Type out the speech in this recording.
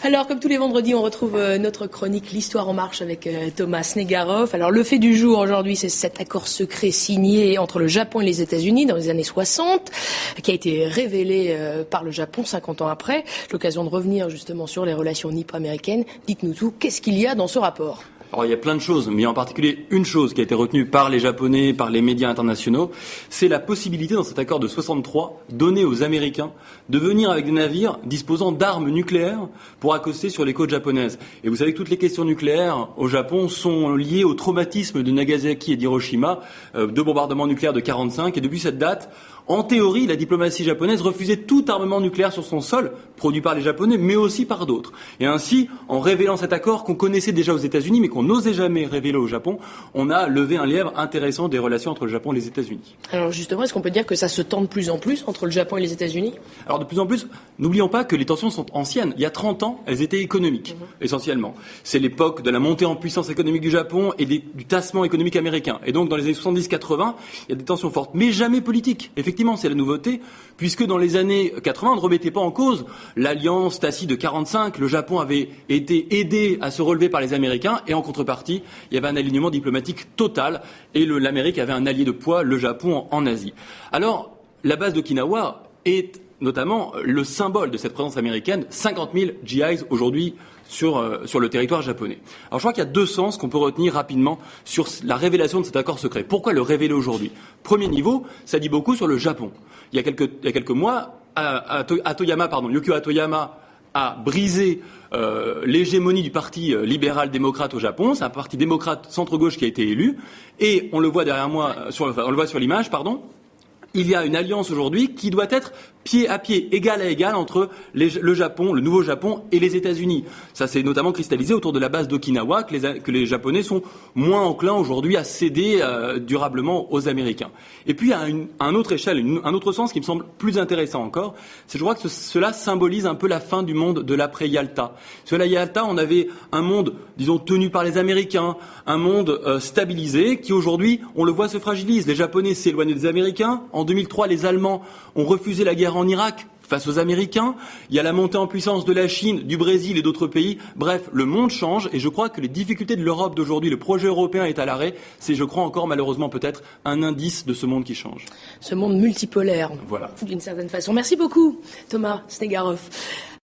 Alors, comme tous les vendredis, on retrouve notre chronique L'Histoire en marche avec Thomas Snegarov. Alors, le fait du jour aujourd'hui, c'est cet accord secret signé entre le Japon et les États-Unis dans les années 60, qui a été révélé par le Japon 50 ans après. L'occasion de revenir justement sur les relations nippo-américaines. Dites-nous tout, qu'est-ce qu'il y a dans ce rapport ? Alors il y a plein de choses, mais en particulier une chose qui a été retenue par les Japonais, par les médias internationaux, c'est la possibilité dans cet accord de 63 donné aux Américains de venir avec des navires disposant d'armes nucléaires pour accoster sur les côtes japonaises. Et vous savez que toutes les questions nucléaires au Japon sont liées au traumatisme de Nagasaki et d'Hiroshima, deux bombardements nucléaires de 1945, et depuis cette date, en théorie, la diplomatie japonaise refusait tout armement nucléaire sur son sol, produit par les Japonais, mais aussi par d'autres. Et ainsi, en révélant cet accord qu'on connaissait déjà aux États-Unis, mais qu'on n'osait jamais révéler au Japon, on a levé un lièvre intéressant des relations entre le Japon et les États-Unis. Alors justement, est-ce qu'on peut dire que ça se tend de plus en plus entre le Japon et les États-Unis ? Alors de plus en plus, n'oublions pas que les tensions sont anciennes. Il y a 30 ans, elles étaient économiques, essentiellement. C'est l'époque de la montée en puissance économique du Japon et du tassement économique américain. Et donc dans les années 70-80, il y a des tensions fortes, mais jamais politiques. Effectivement, c'est la nouveauté, puisque dans les années 80, on ne remettait pas en cause l'alliance tacite de 1945. Le Japon avait été aidé à se relever par les Américains, et en contrepartie, il y avait un alignement diplomatique total, et l'Amérique avait un allié de poids, le Japon, en Asie. Alors, la base d'Okinawa est notamment le symbole de cette présence américaine, 50 000 GIs aujourd'hui sur le territoire japonais. Alors je crois qu'il y a deux sens qu'on peut retenir rapidement sur la révélation de cet accord secret. Pourquoi le révéler aujourd'hui ? Premier niveau, ça dit beaucoup sur le Japon. Il y a quelques mois, Yukio Hatoyama a brisé l'hégémonie du parti libéral-démocrate au Japon. C'est un parti démocrate centre-gauche qui a été élu. Et on le voit derrière moi, on le voit sur l'image, pardon. Il y a une alliance aujourd'hui qui doit être pied à pied, égal à égal entre le Japon, le nouveau Japon et les États-Unis. Ça s'est notamment cristallisé autour de la base d'Okinawa que les Japonais sont moins enclins aujourd'hui à céder durablement aux Américains. Et puis à un autre échelle, un autre sens qui me semble plus intéressant encore, c'est je crois que cela symbolise un peu la fin du monde de l'après-Yalta. Sur la Yalta, on avait un monde, disons, tenu par les Américains, un monde stabilisé qui aujourd'hui, on le voit, se fragilise. Les Japonais s'éloignent des Américains. En 2003, les Allemands ont refusé la guerre en Irak face aux Américains. Il y a la montée en puissance de la Chine, du Brésil et d'autres pays. Bref, le monde change et je crois que les difficultés de l'Europe d'aujourd'hui, le projet européen est à l'arrêt. C'est, je crois, encore malheureusement peut-être un indice de ce monde qui change. Ce monde multipolaire, voilà. D'une certaine façon. Merci beaucoup, Thomas Snegarov.